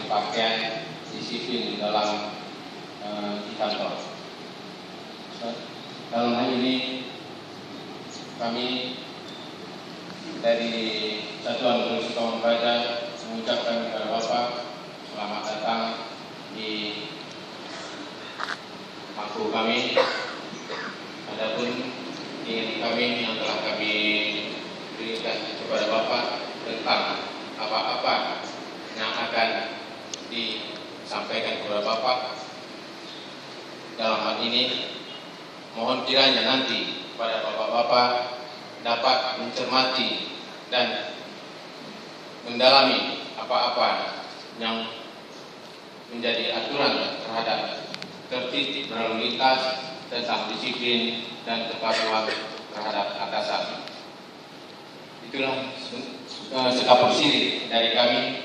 berpakaian disiplin di dalam di kantor. Dalam hal ini kami dari Satuan Polisi Tokoh Meupeppep mengucapkan kepada Bapak selamat datang di makro kami. Adapun ingin kami yang telah kami berikan kepada Bapak tentang apa-apa yang akan disampaikan kepada Bapak dalam hal ini, mohon kiranya nanti pada Bapak-Bapak dapat mencermati dan mendalami apa-apa yang menjadi aturan terhadap tertib berlalu lintas tentang disiplin dan kepatuhan terhadap atasan. Itulah sekapur siri dari kami.